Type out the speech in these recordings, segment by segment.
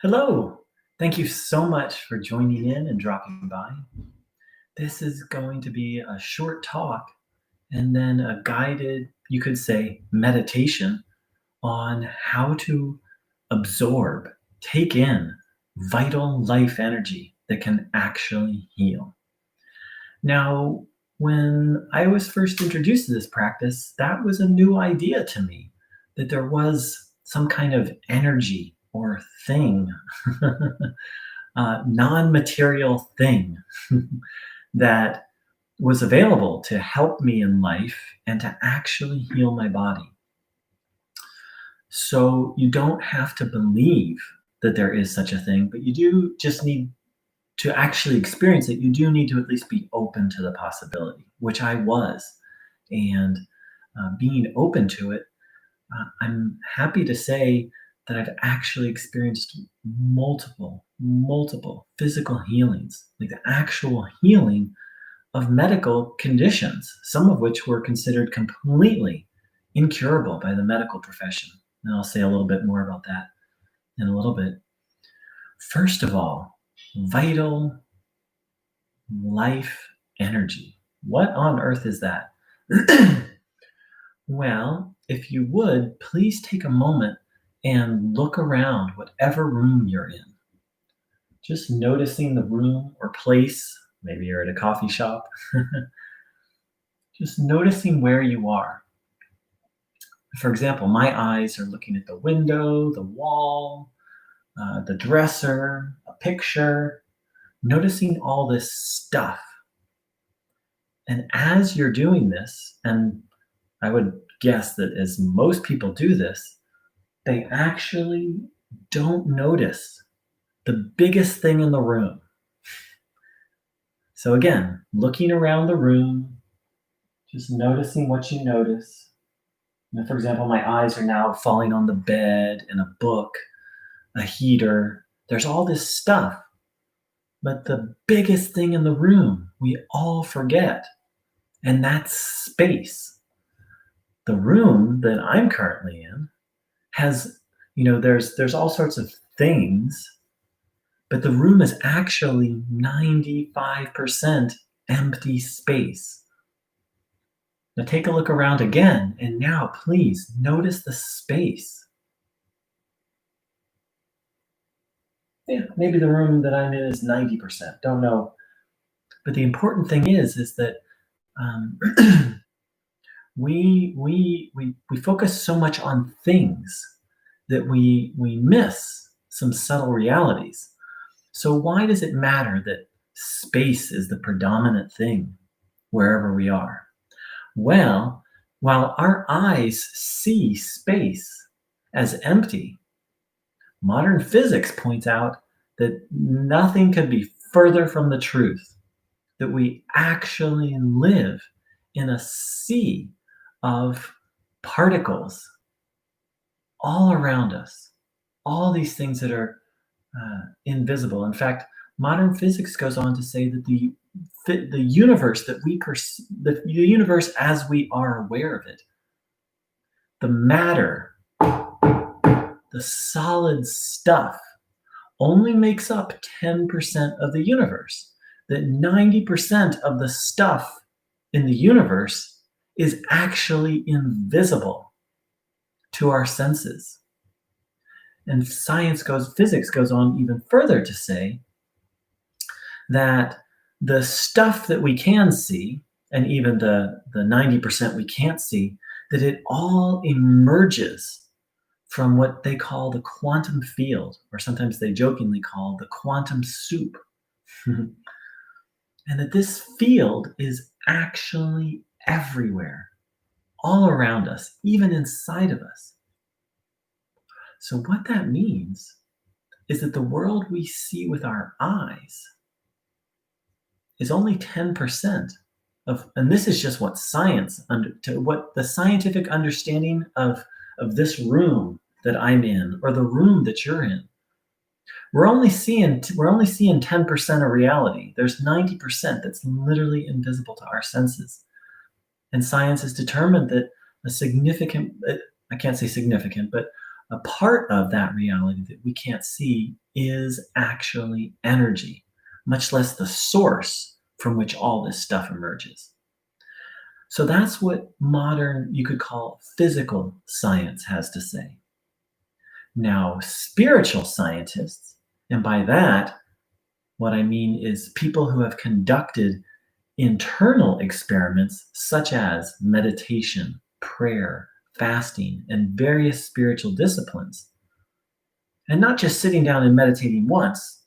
Hello. Thank you so much for joining in and dropping by. This is going to be a short talk and then a guided, you could say, meditation on how to absorb, take in vital life energy that can actually heal. Now, when I was first introduced to this practice, that was a new idea to me that there was some kind of energy or thing non material thing that was available to help me in life and to actually heal my body. So you don't have to believe that there is such a thing, but you do just need to actually experience it. You do need to at least be open to the possibility, which I was. And being open to it, I'm happy to say that I've actually experienced multiple physical healings, like the actual healing of medical conditions, some of which were considered completely incurable by the medical profession. And I'll say a little bit more about that in a little bit. First of all, vital life energy. What on earth is that? Well, if you would, please take a moment and look around whatever room you're in. Just noticing the room or place. Maybe you're at a coffee shop. Just noticing where you are. For example, my eyes are looking at the window, the wall, the dresser, a picture, noticing all this stuff. And as you're doing this, and I would guess that as most people do this, they actually don't notice the biggest thing in the room. So again, looking around the room, just noticing what you notice. For example, my eyes are now falling on the bed and a book, a heater. There's all this stuff. But the biggest thing in the room, we all forget, and that's space. The room that I'm currently in has, there's all sorts of things, but the room is actually 95% empty space. Now take a look around again, and now please notice the space. Yeah, maybe the room that I'm in is 90%, don't know. But the important thing is that we focus so much on things that we miss some subtle realities. So why does it matter that space is the predominant thing wherever we are? Well, while our eyes see space as empty, modern physics points out that nothing could be further from the truth, that we actually live in a sea of particles all around us, all these things that are invisible. In fact, modern physics goes on to say that the universe that we the universe as we are aware of it, the matter, the solid stuff, only makes up 10% of the universe. That 90% of the stuff in the universe is actually invisible to our senses. And physics goes on even further to say that the stuff that we can see, and even the 90% we can't see, that it all emerges from what they call the quantum field, or sometimes they jokingly call the quantum soup. And that this field is actually everywhere, all around us, even inside of us. So what that means is that the world we see with our eyes is only 10% of, and this is just what what the scientific understanding of this room that I'm in, or the room that you're in. We're only seeing 10% of reality. There's 90% that's literally invisible to our senses. And science has determined that I can't say significant, but a part of that reality that we can't see is actually energy, much less the source from which all this stuff emerges. So that's what modern, you could call physical science, has to say. Now, spiritual scientists, and by that, what I mean is people who have conducted internal experiments such as meditation, prayer, fasting, and various spiritual disciplines. And not just sitting down and meditating once,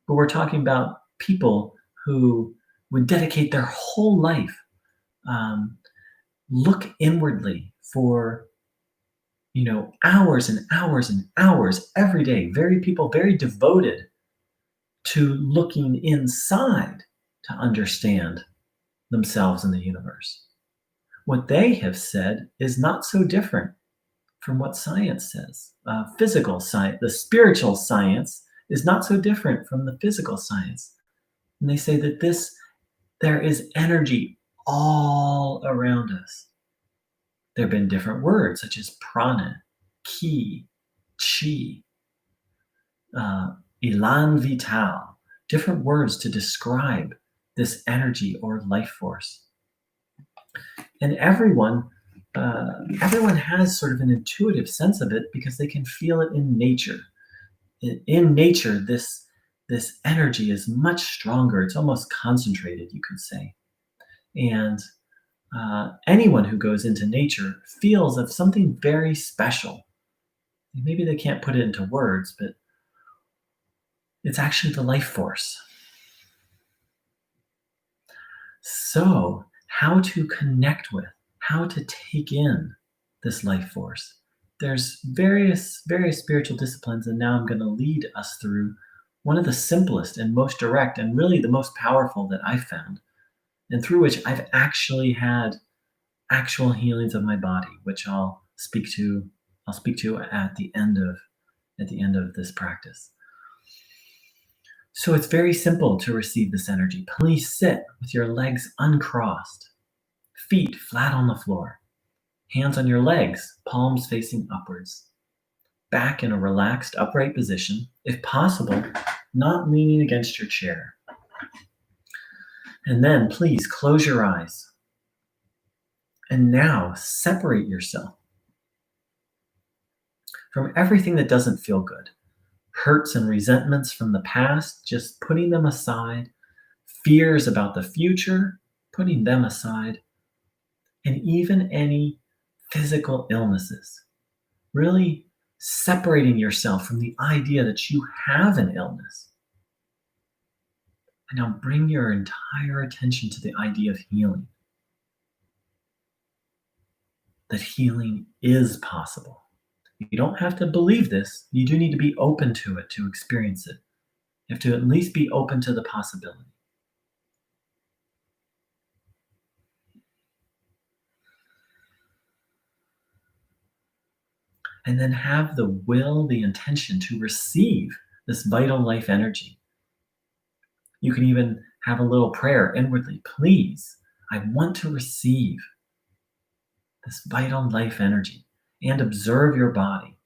but we're talking about people who would dedicate their whole life, um, look inwardly for hours and hours and hours every day. Very people, very devoted to looking inside to understand themselves and the universe. What they have said is not so different from what science says. Physical science, the spiritual science, is not so different from the physical science. And they say that there is energy all around us. There have been different words such as prana, ki, chi, elan vital, different words to describe this energy or life force. And everyone has sort of an intuitive sense of it because they can feel it in nature. In nature, this energy is much stronger. It's almost concentrated, you could say. And anyone who goes into nature feels of something very special. Maybe they can't put it into words, but it's actually the life force. So, how to connect with, how to take in this life force. There's various spiritual disciplines, and now I'm going to lead us through one of the simplest and most direct and really the most powerful that I've found, and through which I've actually had actual healings of my body, which I'll speak to at the end of this practice. So it's very simple to receive this energy. Please sit with your legs uncrossed, feet flat on the floor, hands on your legs, palms facing upwards, back in a relaxed upright position, if possible, not leaning against your chair. And then please close your eyes. And now separate yourself from everything that doesn't feel good. Hurts and resentments from the past, just putting them aside. Fears about the future, putting them aside. And even any physical illnesses. Really separating yourself from the idea that you have an illness. And now bring your entire attention to the idea of healing. That healing is possible. You don't have to believe this. You do need to be open to it to experience it. You have to at least be open to the possibility. And then have the will, the intention to receive this vital life energy. You can even have a little prayer inwardly. Please, I want to receive this vital life energy and observe your body,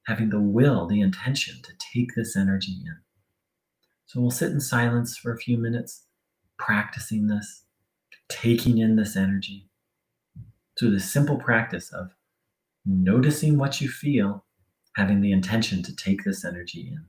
having the will, the intention to take this energy in. So we'll sit in silence for a few minutes, practicing this, taking in this energy through the simple practice of noticing what you feel, having the intention to take this energy in.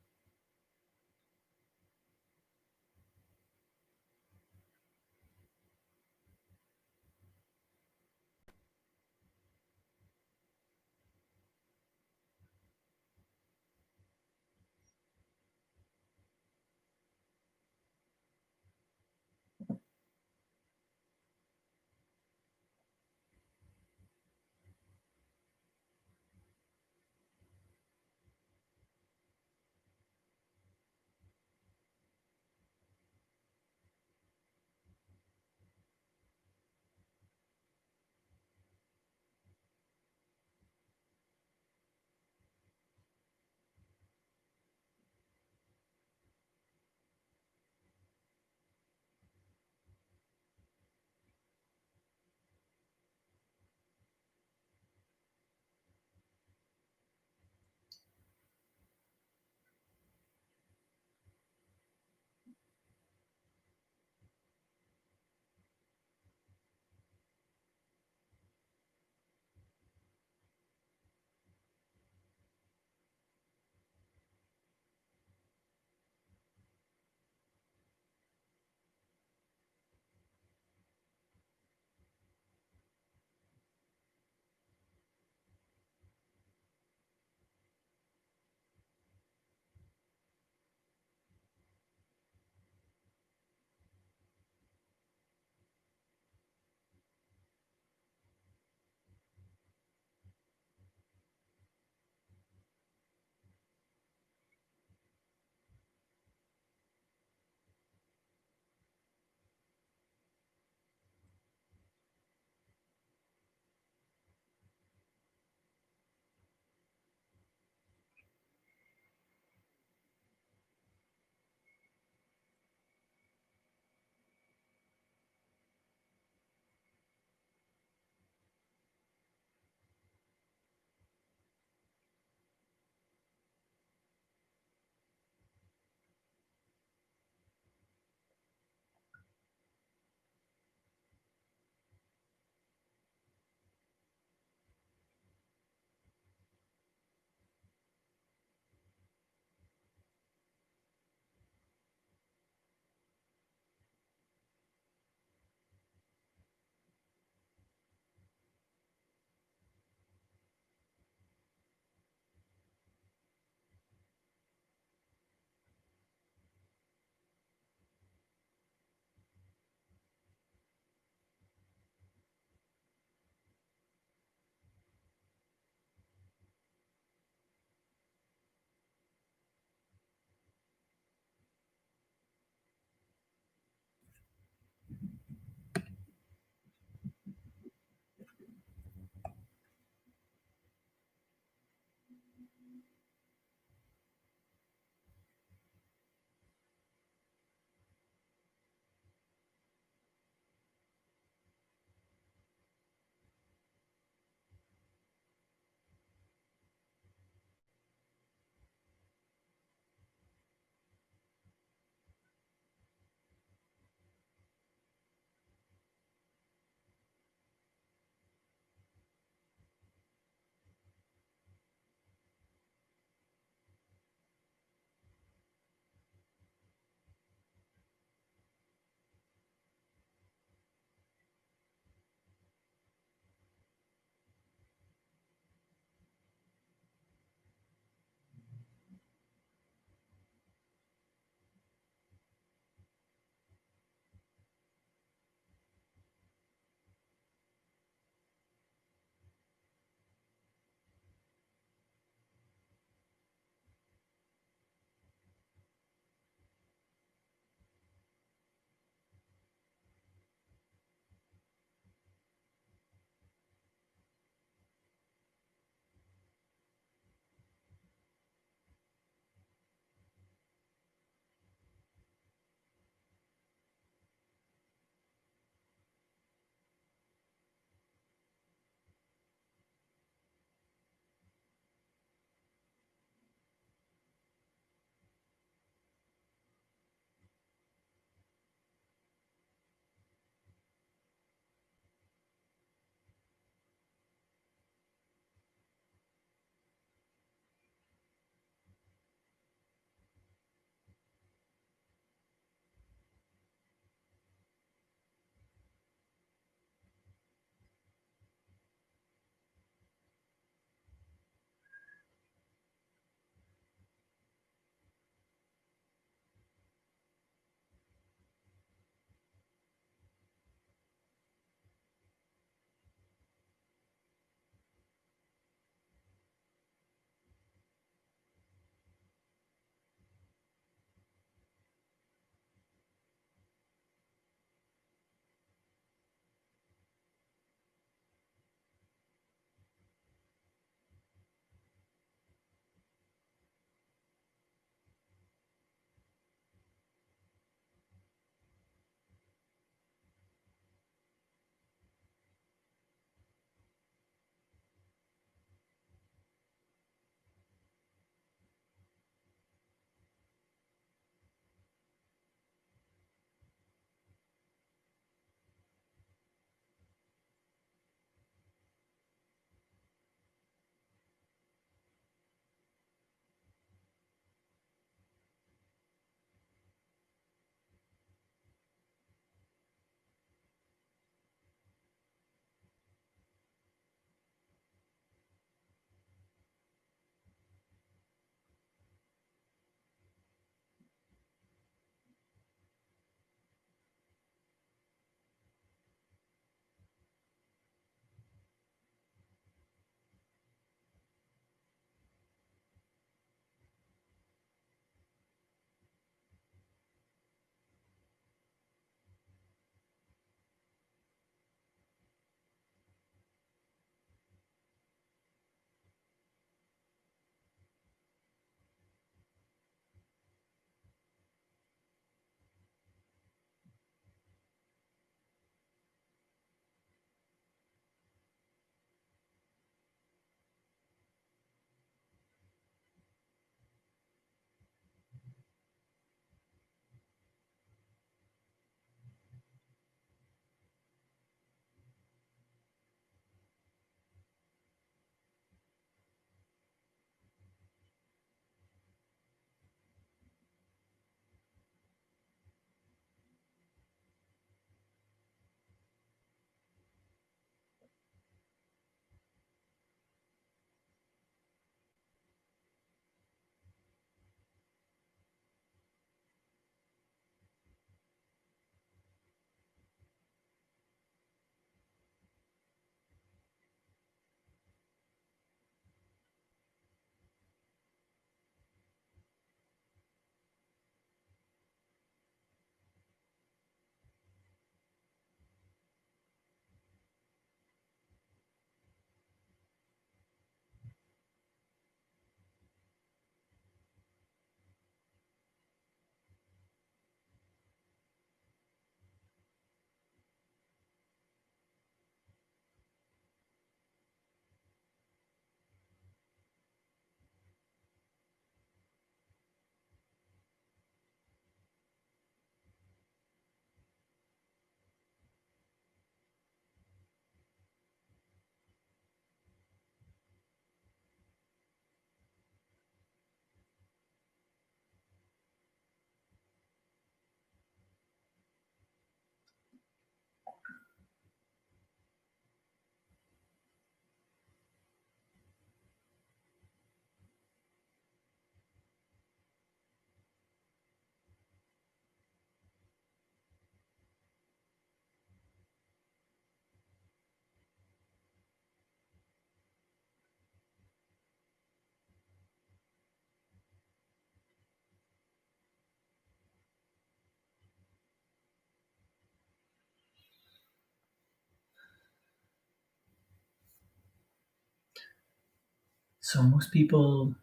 So most people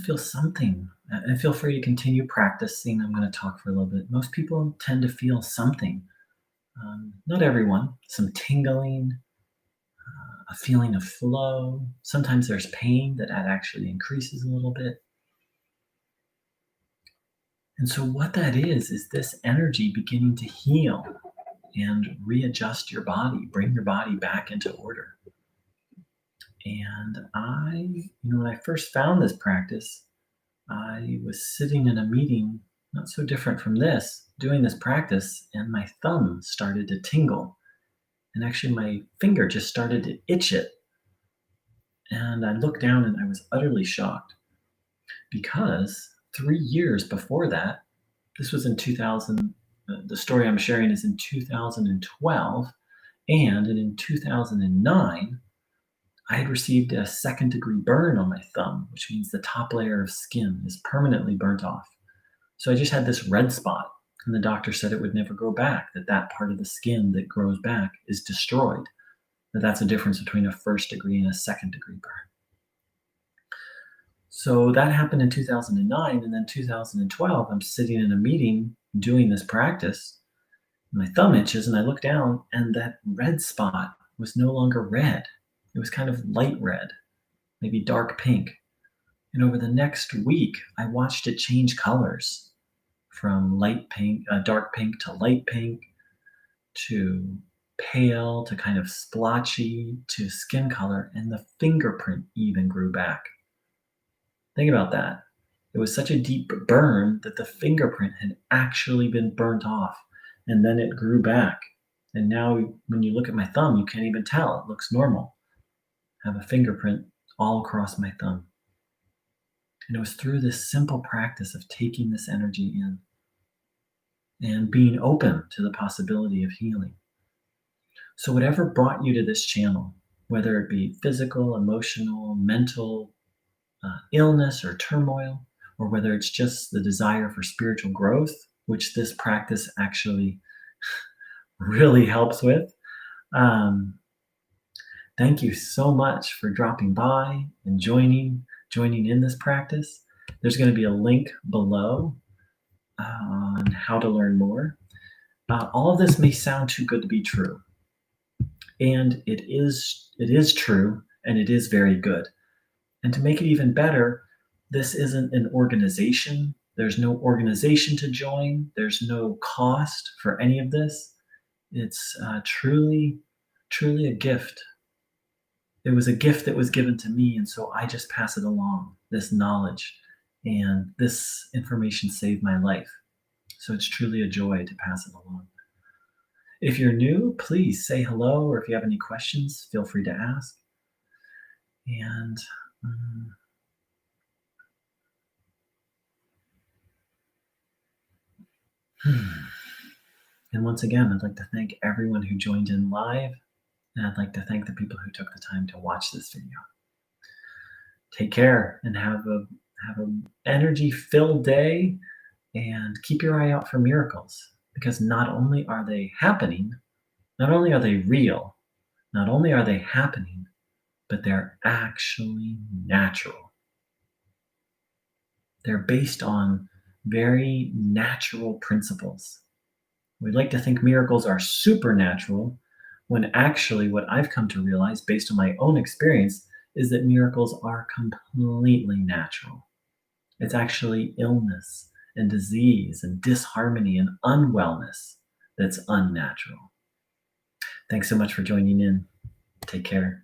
feel something, and feel free to continue practicing. I'm going to talk for a little bit. Most people tend to feel something. Not everyone. Some tingling, a feeling of flow. Sometimes there's pain that actually increases a little bit. And so what that is this energy beginning to heal and readjust your body, bring your body back into order. And when I first found this practice, I was sitting in a meeting, not so different from this, doing this practice, and my thumb started to tingle. And actually, my finger just started to itch it. And I looked down and I was utterly shocked because 3 years before that, this was in 2000. The story I'm sharing is in 2012. And in 2009, I had received a second-degree burn on my thumb, which means the top layer of skin is permanently burnt off. So I just had this red spot, and the doctor said it would never grow back, that part of the skin that grows back is destroyed, that's the difference between a first-degree and a second-degree burn. So that happened in 2009, and then 2012, I'm sitting in a meeting doing this practice. My thumb itches, and I look down, and that red spot was no longer red. It was kind of light red, maybe dark pink. And over the next week, I watched it change colors from light pink, dark pink to light pink to pale to kind of splotchy to skin color, and the fingerprint even grew back. Think about that. It was such a deep burn that the fingerprint had actually been burnt off, and then it grew back. And now, when you look at my thumb, you can't even tell. It looks normal. I have a fingerprint all across my thumb. And it was through this simple practice of taking this energy in and being open to the possibility of healing. So, whatever brought you to this channel, whether it be physical, emotional, mental, illness, or turmoil, or whether it's just the desire for spiritual growth, which this practice actually really helps with, thank you so much for dropping by and joining in this practice. There's going to be a link below on how to learn more. All of this may sound too good to be true, and it is true, and it is very good. And to make it even better, this isn't an organization. There's no organization to join. There's no cost for any of this. It's truly a gift. It was a gift that was given to me, and so I just pass it along, this knowledge. And this information saved my life. So it's truly a joy to pass it along. If you're new, please say hello, or if you have any questions, feel free to ask. And and once again, I'd like to thank everyone who joined in live, and I'd like to thank the people who took the time to watch this video. Take care and have an energy-filled day, and keep your eye out for miracles, because not only are they happening, not only are they real, not only are they happening, but they're actually natural. They're based on very natural principles. We like to think miracles are supernatural, when actually what I've come to realize based on my own experience is that miracles are completely natural. It's actually illness and disease and disharmony and unwellness that's unnatural. Thanks so much for joining in. Take care.